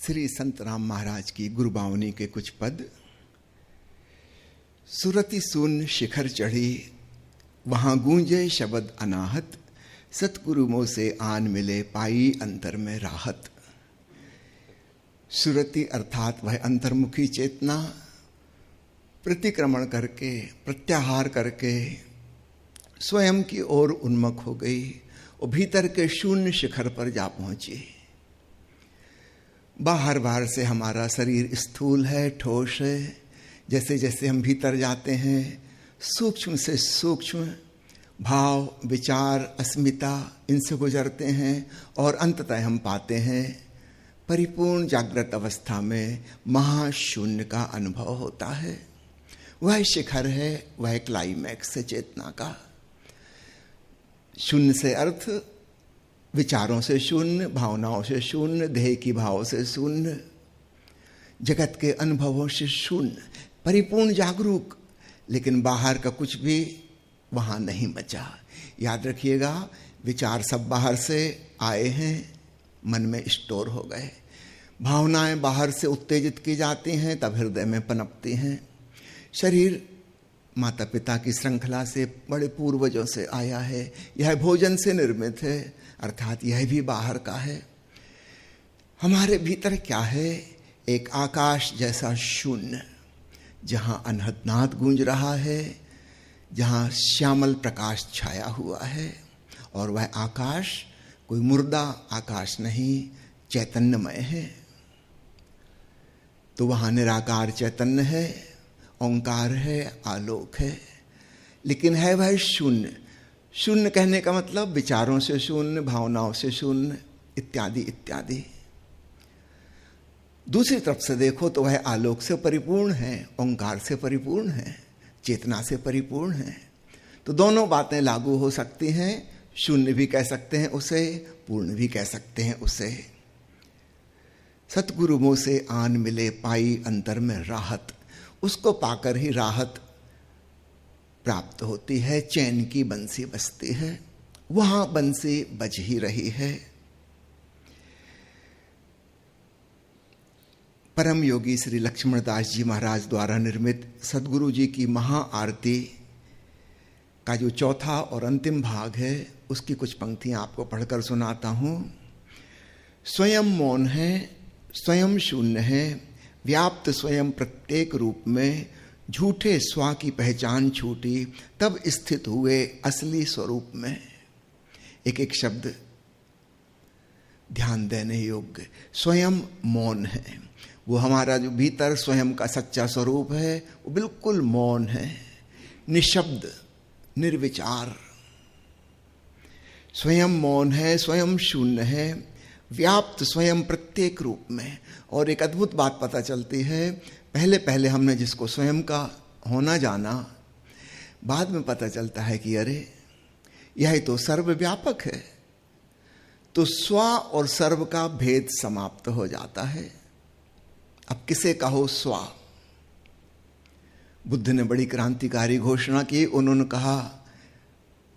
श्री संत राम महाराज की गुरुबावनी के कुछ पद। सुरति सून शिखर चढ़ी, वहां गूंजे शब्द अनाहत, सतगुरु मोह से आन मिले, पाई अंतर में राहत। सुरति अर्थात वह अंतर्मुखी चेतना प्रतिक्रमण करके, प्रत्याहार करके स्वयं की ओर उन्मुख हो गई और भीतर के शून्य शिखर पर जा पहुंची। बाहर बाहर से हमारा शरीर स्थूल है, ठोस है। जैसे जैसे हम भीतर जाते हैं, सूक्ष्म से सूक्ष्म भाव, विचार, अस्मिता, इनसे गुजरते हैं और अंततः हम पाते हैं परिपूर्ण जागृत अवस्था में महाशून्य का अनुभव होता है। वह शिखर है, वह क्लाइमैक्स है चेतना का। शून्य से अर्थ विचारों से शून्य, भावनाओं से शून्य, देह की भाव से शून्य, जगत के अनुभवों से शून्य, परिपूर्ण जागरूक। लेकिन बाहर का कुछ भी वहां नहीं बचा। याद रखिएगा, विचार सब बाहर से आए हैं, मन में स्टोर हो गए। भावनाएं बाहर से उत्तेजित की जाती हैं, तब हृदय में पनपती हैं। शरीर माता पिता की श्रृंखला से, बड़े पूर्वजों से आया है। यह भोजन से निर्मित है, अर्थात यह भी बाहर का है। हमारे भीतर क्या है? एक आकाश जैसा शून्य, जहां अनहद नाद गूंज रहा है, जहां श्यामल प्रकाश छाया हुआ है। और वह आकाश कोई मुर्दा आकाश नहीं, चैतन्यमय है। तो वहां निराकार चैतन्य है, ओंकार है, आलोक है। लेकिन है वह शून्य। शून्य कहने का मतलब विचारों से शून्य, भावनाओं से शून्य, इत्यादि इत्यादि। दूसरी तरफ से देखो तो वह आलोक से परिपूर्ण है, ओंकार से परिपूर्ण है, चेतना से परिपूर्ण है। तो दोनों बातें लागू हो सकती हैं। शून्य भी कह सकते हैं उसे, पूर्ण भी कह सकते हैं उसे। सतगुरु मोह से आन मिले, पाई अंतर में राहत। उसको पाकर ही राहत प्राप्त होती है, चैन की बंसी बजती है। वहां बंसी बज ही रही है। परम योगी श्री लक्ष्मणदास जी महाराज द्वारा निर्मित सदगुरु जी की महाआरती का जो चौथा और अंतिम भाग है, उसकी कुछ पंक्तियां आपको पढ़कर सुनाता हूं। स्वयं मौन है, स्वयं शून्य है, व्याप्त स्वयं प्रत्येक रूप में, झूठे स्वा की पहचान छूटी, तब स्थित हुए असली स्वरूप में। एक एक शब्द ध्यान देने योग्य। स्वयं मौन है, वो हमारा जो भीतर स्वयं का सच्चा स्वरूप है, वो बिल्कुल मौन है, निशब्द, निर्विचार। स्वयं मौन है, स्वयं शून्य है, व्याप्त स्वयं प्रत्येक रूप में। और एक अद्भुत बात पता चलती है, पहले पहले हमने जिसको स्वयं का होना जाना, बाद में पता चलता है कि अरे यह तो सर्वव्यापक है। तो स्व और सर्व का भेद समाप्त हो जाता है। अब किसे कहो स्व? बुद्ध ने बड़ी क्रांतिकारी घोषणा की। उन्होंने कहा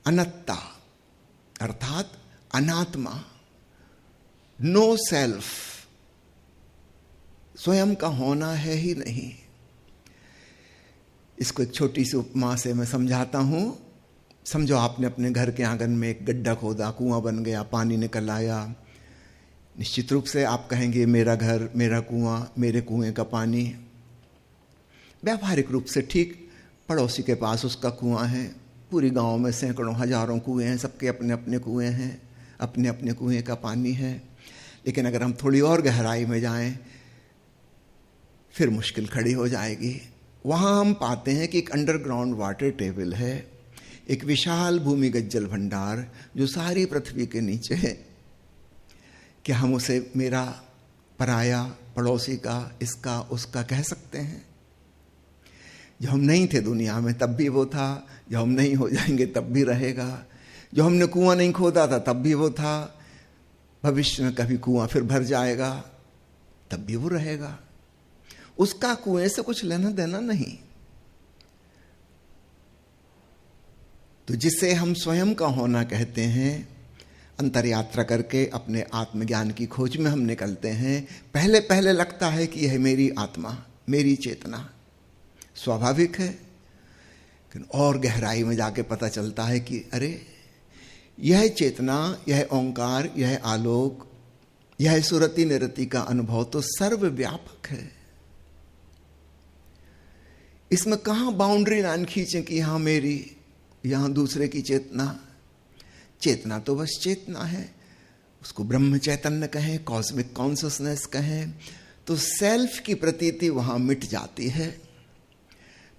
अनत्ता, अर्थात अनात्मा, नो सेल्फ। स्वयं का होना है ही नहीं। इसको एक छोटी सी उपमा से मैं समझाता हूं। समझो आपने अपने घर के आंगन में एक गड्ढा खोदा, कुआं बन गया, पानी निकल आया। निश्चित रूप से आप कहेंगे मेरा घर, मेरा कुआं, मेरे कुएं का पानी। व्यावहारिक रूप से ठीक, पड़ोसी के पास उसका कुआं है। पूरी गांव में सैकड़ों हजारों कुएं हैं, सबके अपने अपने कुएं हैं, अपने अपने कुएं का पानी है। लेकिन अगर हम थोड़ी और गहराई में जाएं, फिर मुश्किल खड़ी हो जाएगी। वहां हम पाते हैं कि एक अंडरग्राउंड वाटर टेबल है, एक विशाल भूमिगत जल भंडार जो सारी पृथ्वी के नीचे है। क्या हम उसे मेरा, पराया, पड़ोसी का, इसका, उसका कह सकते हैं? जब हम नहीं थे दुनिया में तब भी वो था, जब हम नहीं हो जाएंगे तब भी रहेगा। जो हमने कुआं नहीं खोदा था तब भी वो था, भविष्य में कभी कुआं फिर भर जाएगा तब भी वो रहेगा। उसका कुएं से कुछ लेना देना नहीं। तो जिसे हम स्वयं का होना कहते हैं, अंतर यात्रा करके अपने आत्मज्ञान की खोज में हम निकलते हैं। पहले पहले लगता है कि यह मेरी आत्मा, मेरी चेतना, स्वाभाविक है। लेकिन और गहराई में जाके पता चलता है कि अरे यह चेतना, यह ओंकार, यह आलोक, यह सुरति निरति का अनुभव तो सर्वव्यापक है। इसमें कहां बाउंड्री लाइन खींचे कि यहां मेरी, यहां दूसरे की चेतना। चेतना तो बस चेतना है, उसको ब्रह्म चैतन्य कहें, कॉस्मिक कॉन्शसनेस कहें, तो सेल्फ की प्रतीति वहां मिट जाती है।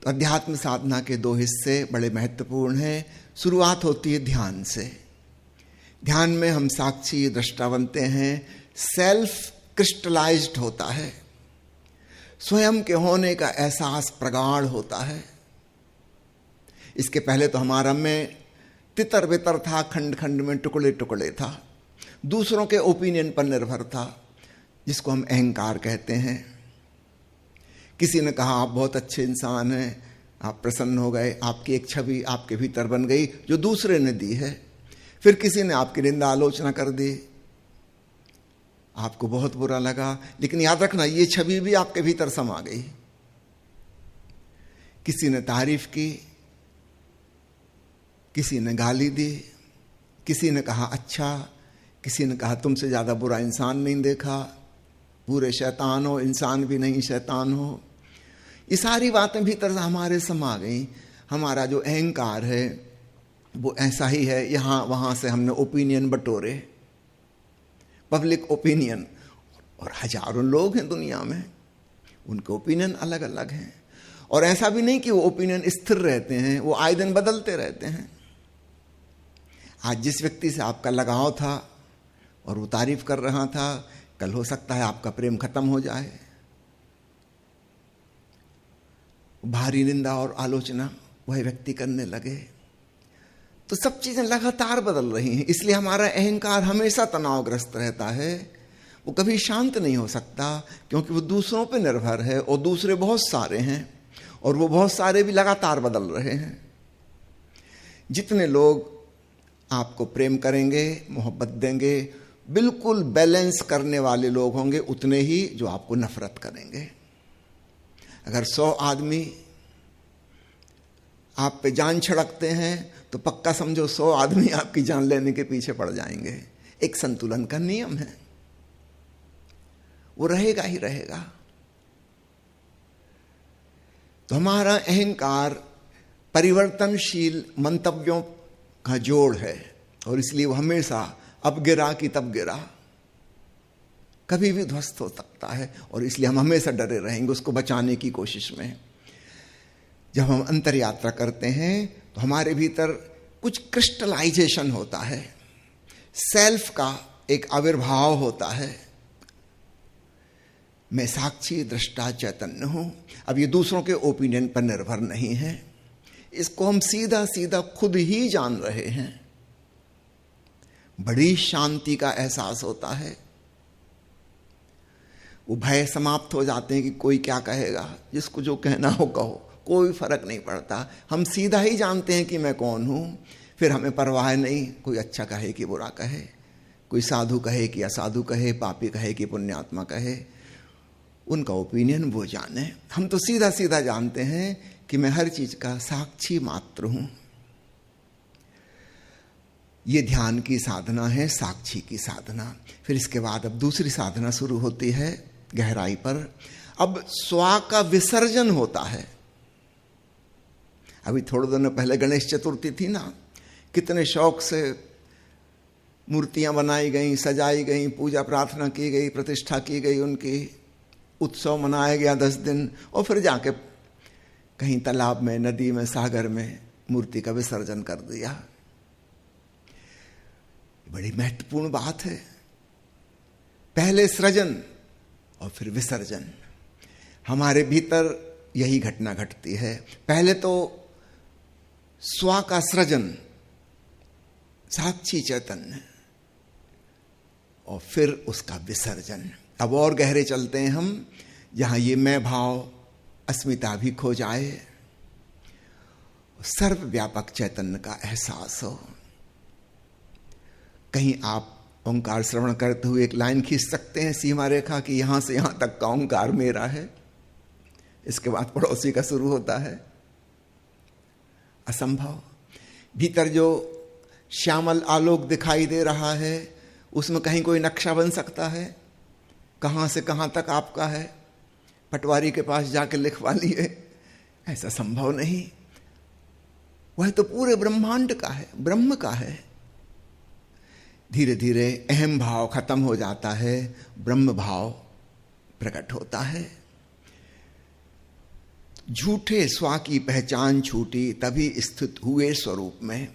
तो अध्यात्म साधना के दो हिस्से बड़े महत्वपूर्ण हैं। शुरुआत होती है ध्यान से। ध्यान में हम साक्षी दृष्टा बनते हैं, सेल्फ क्रिस्टलाइज्ड होता है, स्वयं के होने का एहसास प्रगाढ़ होता है। इसके पहले तो हमारा में तितर बितर था, खंड खंड में टुकड़े टुकड़े था, दूसरों के ओपिनियन पर निर्भर था, जिसको हम अहंकार कहते हैं। किसी ने कहा आप बहुत अच्छे इंसान हैं, आप प्रसन्न हो गए, आपकी एक छवि आपके भीतर बन गई जो दूसरे ने दी है। फिर किसी ने आपकी निंदा आलोचना कर दी, आपको बहुत बुरा लगा, लेकिन याद रखना ये छवि भी आपके भीतर समा गई। किसी ने तारीफ की, किसी ने गाली दी, किसी ने कहा अच्छा, किसी ने कहा तुमसे ज्यादा बुरा इंसान नहीं देखा, पूरे शैतान हो, इंसान भी नहीं शैतान हो। ये सारी बातें भीतर से हमारे समा गई। हमारा जो अहंकार है वो ऐसा ही है। यहां वहां से हमने ओपिनियन बटोरे, पब्लिक ओपिनियन, और हजारों लोग हैं दुनिया में, उनके ओपिनियन अलग अलग हैं। और ऐसा भी नहीं कि वो ओपिनियन स्थिर रहते हैं, वो आए दिन बदलते रहते हैं। आज जिस व्यक्ति से आपका लगाव था और वो तारीफ कर रहा था, कल हो सकता है आपका प्रेम खत्म हो जाए। भारी निंदा और आलोचना वह व्यक्ति करने लगे। तो सब चीजें लगातार बदल रही हैं, इसलिए हमारा अहंकार हमेशा तनावग्रस्त रहता है। वो कभी शांत नहीं हो सकता, क्योंकि वो दूसरों पे निर्भर है, और दूसरे बहुत सारे हैं, और वो बहुत सारे भी लगातार बदल रहे हैं। जितने लोग आपको प्रेम करेंगे, मोहब्बत देंगे, बिल्कुल बैलेंस करने वाले लोग होंगे, उतने ही जो आपको नफरत करेंगे। अगर 100 आदमी आप पे जान छिड़कते हैं तो पक्का समझो 100 आदमी आपकी जान लेने के पीछे पड़ जाएंगे। एक संतुलन का नियम है, वो रहेगा ही रहेगा। तो हमारा अहंकार परिवर्तनशील मंतव्यों का जोड़ है, और इसलिए वो हमेशा अब गिरा कि तब गिरा, कभी भी ध्वस्त हो सकता है, और इसलिए हम हमेशा डरे रहेंगे उसको बचाने की कोशिश में। जब हम अंतर यात्रा करते हैं तो हमारे भीतर कुछ क्रिस्टलाइजेशन होता है, सेल्फ का एक आविर्भाव होता है। मैं साक्षी दृष्टा चैतन्य हूं। अब ये दूसरों के ओपिनियन पर निर्भर नहीं है, इसको हम सीधा सीधा खुद ही जान रहे हैं। बड़ी शांति का एहसास होता है, वो भय समाप्त हो जाते हैं कि कोई क्या कहेगा, जिसको जो कहना हो कहो, कोई फर्क नहीं पड़ता। हम सीधा ही जानते हैं कि मैं कौन हूं, फिर हमें परवाह नहीं कोई अच्छा कहे कि बुरा कहे, कोई साधु कहे कि असाधु कहे, पापी कहे कि पुण्यात्मा कहे, उनका ओपिनियन वो जाने। हम तो सीधा सीधा जानते हैं कि मैं हर चीज का साक्षी मात्र हूं। ये ध्यान की साधना है, साक्षी की साधना। फिर इसके बाद अब दूसरी साधना शुरू होती है गहराई पर। अब स्वा का विसर्जन होता है। अभी थोड़े दिनों पहले गणेश चतुर्थी थी ना, कितने शौक से मूर्तियां बनाई गई, सजाई गई, पूजा प्रार्थना की गई, प्रतिष्ठा की गई, उनकी उत्सव मनाया गया 10 दिन, और फिर जाके कहीं तालाब में, नदी में, सागर में मूर्ति का विसर्जन कर दिया। बड़ी महत्वपूर्ण बात है। पहले सृजन और फिर विसर्जन। हमारे भीतर यही घटना घटती है। पहले तो स्वा का सृजन, साक्षी चैतन्य, और फिर उसका विसर्जन। अब और गहरे चलते हैं हम, जहां ये मैं भाव, अस्मिता भी खो जाए, सर्वव्यापक चैतन्य का एहसास हो। कहीं आप ओंकार श्रवण करते हुए एक लाइन खींच सकते हैं सीमा रेखा कि यहां से यहां तक का ओंकार मेरा है, इसके बाद पड़ोसी का शुरू होता है? असंभव। भीतर जो श्यामल आलोक दिखाई दे रहा है उसमें कहीं कोई नक्शा बन सकता है? कहां से कहां तक आपका है, पटवारी के पास जाके लिखवा लिए? ऐसा संभव नहीं। वह तो पूरे ब्रह्मांड का है, ब्रह्म का है। धीरे धीरे अहम भाव खत्म हो जाता है, ब्रह्म भाव प्रकट होता है। झूठे स्वा की पहचान छूटी, तभी स्थित हुए स्वरूप में।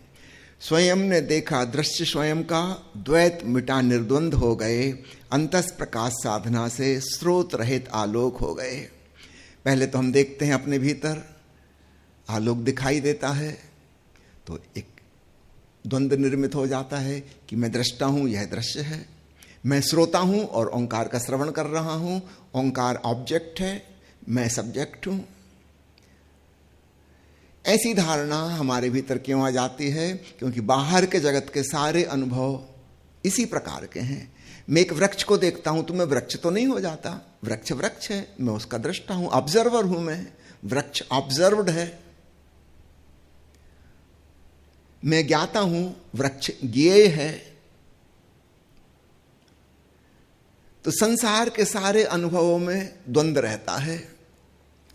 स्वयं ने देखा दृश्य स्वयं का, द्वैत मिटा निर्द्वंद हो गए। अंतस प्रकाश साधना से स्रोत रहित आलोक हो गए। पहले तो हम देखते हैं अपने भीतर आलोक दिखाई देता है तो एक द्वंद्व निर्मित हो जाता है कि मैं दृष्टा हूं, यह दृश्य है, मैं श्रोता हूं और ओंकार का श्रवण कर रहा हूं, ओंकार ऑब्जेक्ट है, मैं सब्जेक्ट हूं। ऐसी धारणा हमारे भीतर क्यों आ जाती है? क्योंकि बाहर के जगत के सारे अनुभव इसी प्रकार के हैं। मैं एक वृक्ष को देखता हूं तो मैं वृक्ष तो नहीं हो जाता, वृक्ष वृक्ष है, मैं उसका दृष्टा हूं, ऑब्जर्वर हूं मैं। वृक्ष ऑब्जर्व्ड है। मैं ज्ञाता हूं, वृक्ष ज्ञेय है। तो संसार के सारे अनुभवों में द्वंद्व रहता है।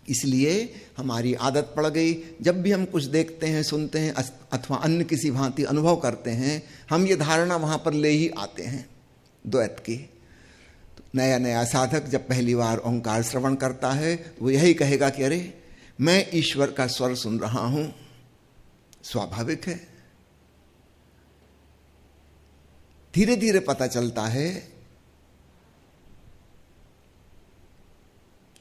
इसलिए हमारी आदत पड़ गई, जब भी हम कुछ देखते हैं, सुनते हैं अथवा अन्य किसी भांति अनुभव करते हैं, हम ये धारणा वहां पर ले ही आते हैं द्वैत की। तो नया नया साधक जब पहली बार ओंकार श्रवण करता है वो यही कहेगा कि अरे मैं ईश्वर का स्वर सुन रहा हूं। स्वाभाविक है। धीरे धीरे पता चलता है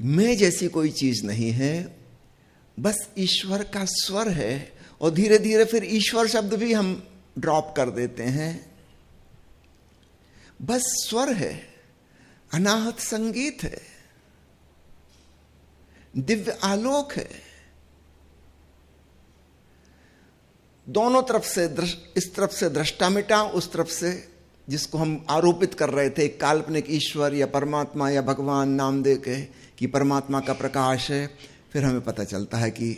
मैं जैसी कोई चीज नहीं है, बस ईश्वर का स्वर है। और धीरे धीरे फिर ईश्वर शब्द भी हम ड्रॉप कर देते हैं। बस स्वर है, अनाहत संगीत है, दिव्य आलोक है। दोनों तरफ से इस तरफ से दृष्टा मिटा, उस तरफ से जिसको हम आरोपित कर रहे थे काल्पनिक ईश्वर या परमात्मा या भगवान नाम दे के कि परमात्मा का प्रकाश है, फिर हमें पता चलता है कि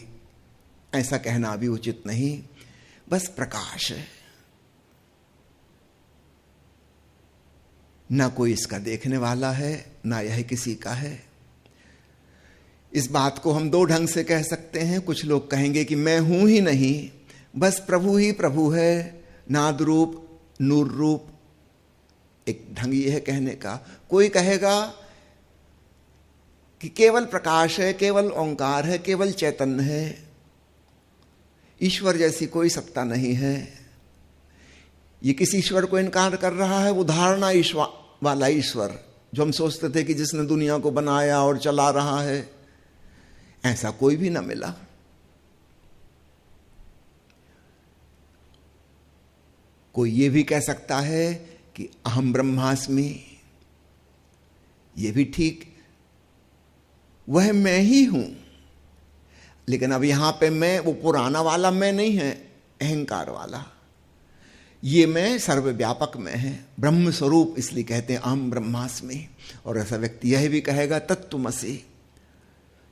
ऐसा कहना भी उचित नहीं, बस प्रकाश है। ना कोई इसका देखने वाला है, ना यह किसी का है। इस बात को हम दो ढंग से कह सकते हैं। कुछ लोग कहेंगे कि मैं हूं ही नहीं, बस प्रभु ही प्रभु है, नाद रूप नूर रूप, एक ढंग यह है कहने का। कोई कहेगा कि केवल प्रकाश है, केवल ओंकार है, केवल चैतन्य है, ईश्वर जैसी कोई सत्ता नहीं है। ये किस ईश्वर को इनकार कर रहा है? वो धारणा ईश्वर वाला ईश्वर जो हम सोचते थे कि जिसने दुनिया को बनाया और चला रहा है, ऐसा कोई भी ना मिला। कोई ये भी कह सकता है कि अहम ब्रह्मास्मि, ये भी ठीक, वह मैं ही हूं। लेकिन अब यहां पे मैं वो पुराना वाला मैं नहीं है, अहंकार वाला। ये मैं सर्वव्यापक में है, ब्रह्म स्वरूप, इसलिए कहते हैं अहम ब्रह्मास्मि। और ऐसा व्यक्ति यह भी कहेगा तत्त्वमसि,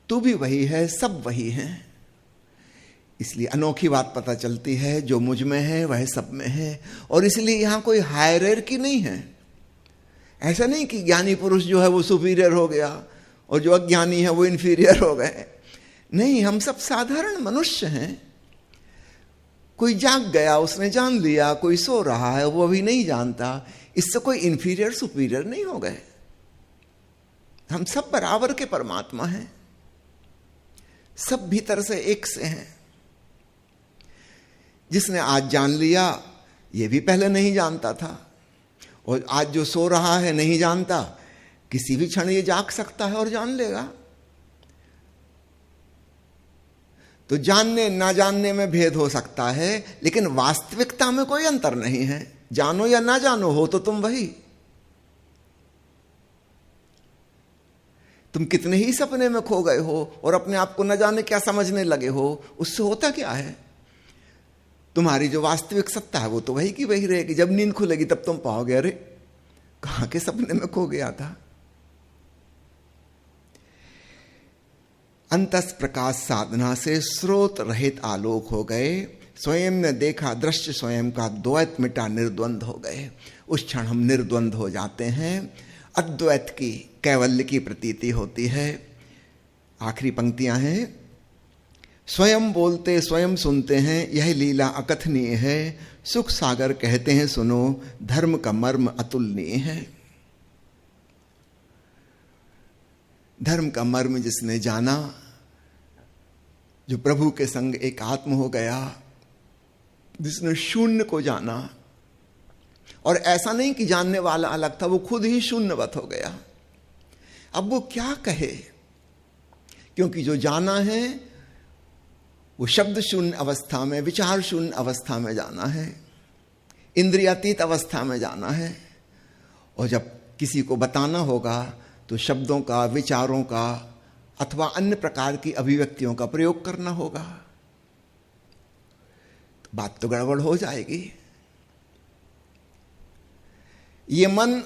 तू भी वही है, सब वही है। इसलिए अनोखी बात पता चलती है, जो मुझ में है वह सब में है। और इसलिए यहां कोई हायरार्की नहीं है। ऐसा नहीं कि ज्ञानी पुरुष जो है वो सुपीरियर हो गया और जो अज्ञानी है वो इन्फीरियर हो गए। नहीं, हम सब साधारण मनुष्य हैं। कोई जाग गया, उसने जान लिया, कोई सो रहा है, वो अभी नहीं जानता। इससे कोई इन्फीरियर सुपीरियर नहीं हो गए। हम सब बराबर के परमात्मा हैं, सब भीतर से एक से हैं। जिसने आज जान लिया, ये भी पहले नहीं जानता था। और आज जो सो रहा है नहीं जानता, किसी भी क्षण ये जाग सकता है और जान लेगा। तो जानने ना जानने में भेद हो सकता है, लेकिन वास्तविकता में कोई अंतर नहीं है। जानो या ना जानो, हो तो तुम वही। तुम कितने ही सपने में खो गए हो और अपने आप को न जाने क्या समझने लगे हो, उससे होता क्या है? तुम्हारी जो वास्तविक सत्ता है वो तो वही की वही रहेगी। जब नींद खुलेगी तब तुम पाओगे अरे कहां के सपने में खो गया था। अंतस प्रकाश साधना से स्रोत रहित आलोक हो गए, स्वयं ने देखा दृश्य स्वयं का, द्वैत मिटा निर्द्वंद हो गए। उस क्षण हम निर्द्वंद हो जाते हैं, अद्वैत की कैवल्य की प्रतीति होती है। आखिरी पंक्तियां हैं, स्वयं बोलते स्वयं सुनते हैं, यह लीला अकथनीय है, सुख सागर कहते हैं सुनो, धर्म का मर्म अतुलनीय है। धर्म का मर्म जिसने जाना, जो प्रभु के संग एक आत्म हो गया, जिसने शून्य को जाना, और ऐसा नहीं कि जानने वाला अलग था, वो खुद ही शून्यवत हो गया। अब वो क्या कहे, क्योंकि जो जाना है वो शब्द शून्य अवस्था में, विचार शून्य अवस्था में जाना है, इंद्रियातीत अवस्था में जाना है। और जब किसी को बताना होगा तो शब्दों का, विचारों का अथवा अन्य प्रकार की अभिव्यक्तियों का प्रयोग करना होगा। तो बात तो गड़बड़ हो जाएगी। ये मन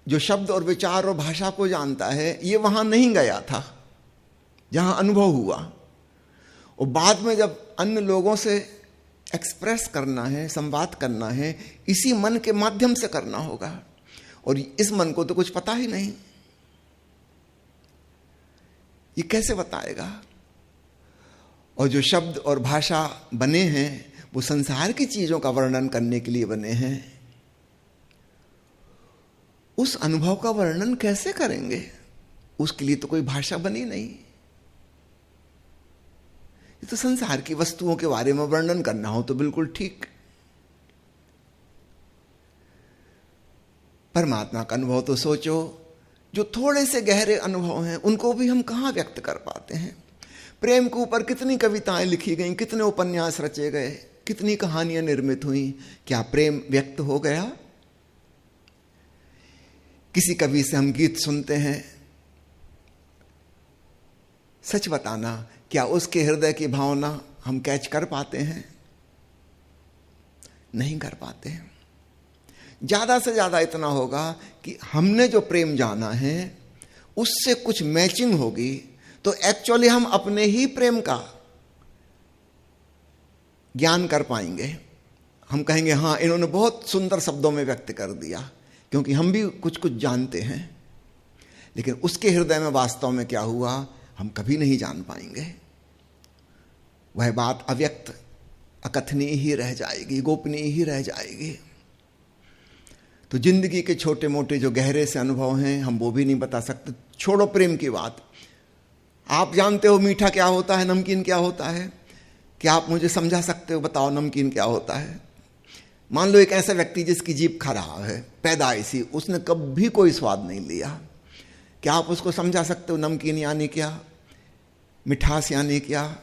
जो शब्द और विचार और भाषा को जानता है, ये वहां नहीं गया था जहां अनुभव हुआ, और बाद में जब अन्य लोगों से एक्सप्रेस करना है, संवाद करना है, इसी मन के माध्यम से करना होगा। और इस मन को तो कुछ पता ही नहीं, ये कैसे बताएगा। और जो शब्द और भाषा बने हैं वो संसार की चीजों का वर्णन करने के लिए बने हैं, उस अनुभव का वर्णन कैसे करेंगे? उसके लिए तो कोई भाषा बनी नहीं। ये तो संसार की वस्तुओं के बारे में वर्णन करना हो तो बिल्कुल ठीक। परमात्मा का अनुभव तो सोचो, जो थोड़े से गहरे अनुभव हैं उनको भी हम कहां व्यक्त कर पाते हैं। प्रेम के ऊपर कितनी कविताएं लिखी गई, कितने उपन्यास रचे गए, कितनी कहानियां निर्मित हुई, क्या प्रेम व्यक्त हो गया? किसी कवि से हम गीत सुनते हैं, सच बताना क्या उसके हृदय की भावना हम कैच कर पाते हैं? नहीं कर पाते हैं। ज्यादा से ज्यादा इतना होगा कि हमने जो प्रेम जाना है उससे कुछ मैचिंग होगी तो एक्चुअली हम अपने ही प्रेम का ज्ञान कर पाएंगे। हम कहेंगे हाँ, इन्होंने बहुत सुंदर शब्दों में व्यक्त कर दिया, क्योंकि हम भी कुछ कुछ जानते हैं। लेकिन उसके हृदय में वास्तव में क्या हुआ हम कभी नहीं जान पाएंगे। वह बात अव्यक्त, अकथनीय ही रह जाएगी, गोपनीय ही रह जाएगी। तो जिंदगी के छोटे मोटे जो गहरे से अनुभव हैं हम वो भी नहीं बता सकते। छोड़ो प्रेम की बात, आप जानते हो मीठा क्या होता है, नमकीन क्या होता है? क्या आप मुझे समझा सकते हो? बताओ नमकीन क्या होता है? मान लो एक ऐसा व्यक्ति जिसकी जीभ खराब है, पैदाइशी, उसने कभी कोई स्वाद नहीं लिया, क्या आप उसको समझा सकते हो नमकीन यानी क्या, मिठास यानी क्या,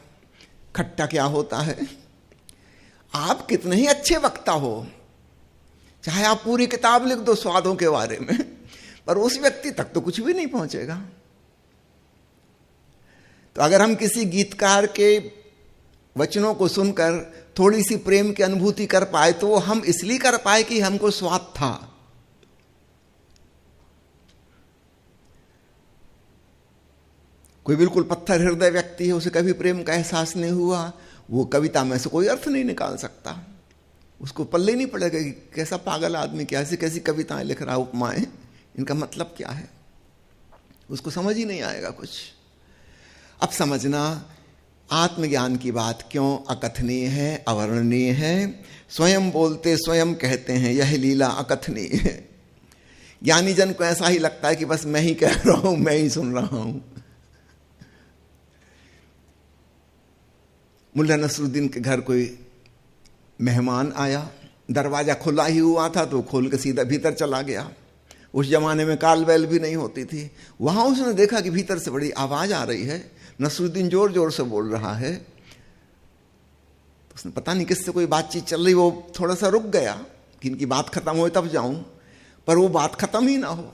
खट्टा क्या होता है? आप कितने ही अच्छे वक्ता हो, चाहे आप पूरी किताब लिख दो स्वादों के बारे में, पर उस व्यक्ति तक तो कुछ भी नहीं पहुंचेगा। तो अगर हम किसी गीतकार के वचनों को सुनकर थोड़ी सी प्रेम की अनुभूति कर पाए तो वो हम इसलिए कर पाए कि हमको स्वाद था। कोई बिल्कुल पत्थर हृदय व्यक्ति है, उसे कभी प्रेम का एहसास नहीं हुआ, वो कविता में से कोई अर्थ नहीं निकाल सकता। उसको पल्ले नहीं पड़ेगा कि कैसा पागल आदमी, कैसी कैसी कविताएं लिख रहा है, उपमाएं, इनका मतलब क्या है, उसको समझ ही नहीं आएगा कुछ। अब समझना आत्मज्ञान की बात क्यों अकथनीय है, अवर्णनीय है। स्वयं बोलते स्वयं कहते हैं यह लीला अकथनीय है। ज्ञानी जन को ऐसा ही लगता है कि बस मैं ही कह रहा हूं, मैं ही सुन रहा हूं। मुल्ला नसरुद्दीन के घर कोई मेहमान आया, दरवाजा खुला ही हुआ था तो खोल के सीधा भीतर चला गया। उस जमाने में काल बैल भी नहीं होती थी। वहां उसने देखा कि भीतर से बड़ी आवाज आ रही है, नसरुद्दीन जोर जोर से बोल रहा है। तो उसने पता नहीं किससे कोई बातचीत चल रही, वो थोड़ा सा रुक गया कि इनकी बात खत्म हो तब जाऊं, पर वो बात खत्म ही ना हो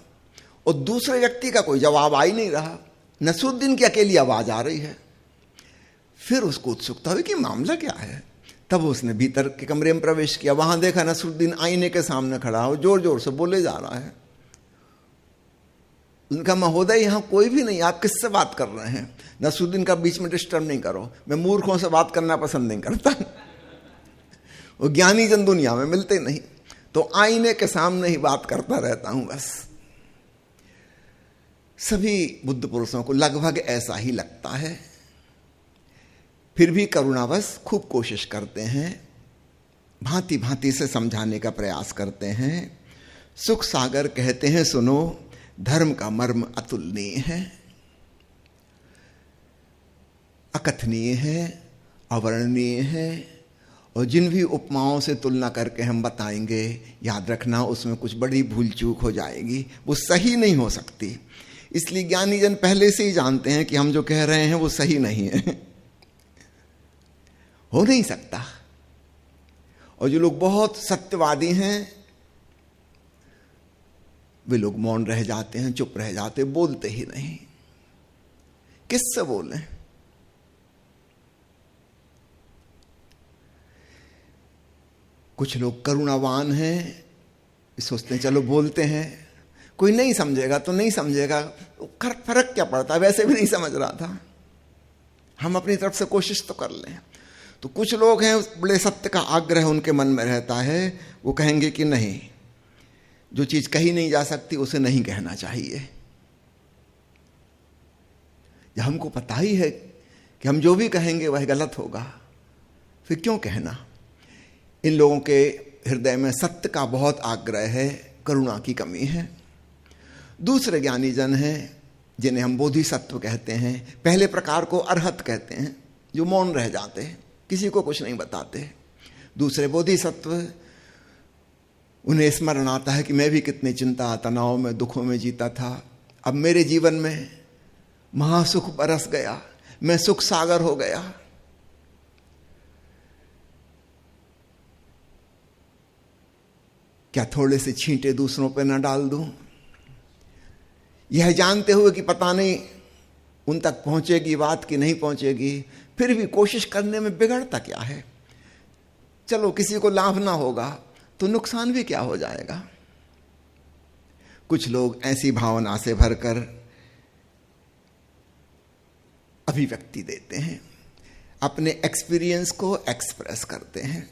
और दूसरे व्यक्ति का कोई जवाब आ ही नहीं रहा। नसरुद्दीन की अकेली आवाज आ रही है। फिर उसको उत्सुकता हुई कि मामला क्या है, तब उसने भीतर के कमरे में प्रवेश किया, वहां देखा नसरुद्दीन आईने के सामने खड़ा हो, जोर जोर से बोले जा रहा है। उनका महोदय यहां कोई भी नहीं, आप किससे बात कर रहे हैं? नसरुद्दीन का बीच में डिस्टर्ब नहीं करो, मैं मूर्खों से बात करना पसंद नहीं करता। वो ज्ञानी जन दुनिया में मिलते नहीं, तो आईने के सामने ही बात करता रहता हूं बस। सभी बुद्ध पुरुषों को लगभग ऐसा ही लगता है, फिर भी करुणावश खूब कोशिश करते हैं, भांति भांति से समझाने का प्रयास करते हैं। सुख सागर कहते हैं सुनो, धर्म का मर्म अतुलनीय है, अकथनीय है, अवर्णनीय है, और जिन भी उपमाओं से तुलना करके हम बताएंगे, याद रखना उसमें कुछ बड़ी भूल चूक हो जाएगी, वो सही नहीं हो सकती। इसलिए ज्ञानी जन पहले से ही जानते हैं कि हम जो कह रहे हैं वो सही नहीं है, हो नहीं सकता। और जो लोग बहुत सत्यवादी हैं वे लोग मौन रह जाते हैं, चुप रह जाते, बोलते ही नहीं। किससे बोलें? कुछ लोग करुणावान हैं, सोचते हैं चलो बोलते हैं, कोई नहीं समझेगा तो नहीं समझेगा, फर्क क्या पड़ता, वैसे भी नहीं समझ रहा था, हम अपनी तरफ से कोशिश तो कर लें। तो कुछ लोग हैं बड़े सत्य का आग्रह उनके मन में रहता है, वो कहेंगे कि नहीं, जो चीज कही नहीं जा सकती उसे नहीं कहना चाहिए। जब हमको पता ही है कि हम जो भी कहेंगे वह गलत होगा, फिर क्यों कहना? इन लोगों के हृदय में सत्य का बहुत आग्रह है, करुणा की कमी है। दूसरे ज्ञानी जन हैं जिन्हें हम बोधिसत्व कहते हैं, पहले प्रकार को अरहत कहते हैं, जो मौन रह जाते हैं, किसी को कुछ नहीं बताते। दूसरे बोधिसत्व, उन्हें स्मरण आता है कि मैं भी कितनी चिंता तनाव में दुखों में जीता था, अब मेरे जीवन में महासुख बरस गया, मैं सुख सागर हो गया। क्या थोड़े से छींटे दूसरों पे न डाल दूं? यह जानते हुए कि पता नहीं उन तक पहुंचेगी बात कि नहीं पहुंचेगी, फिर भी कोशिश करने में बिगड़ता क्या है? चलो किसी को लाभ ना होगा तो नुकसान भी क्या हो जाएगा? कुछ लोग ऐसी भावना से भरकर अभिव्यक्ति देते हैं, अपने एक्सपीरियंस को एक्सप्रेस करते हैं।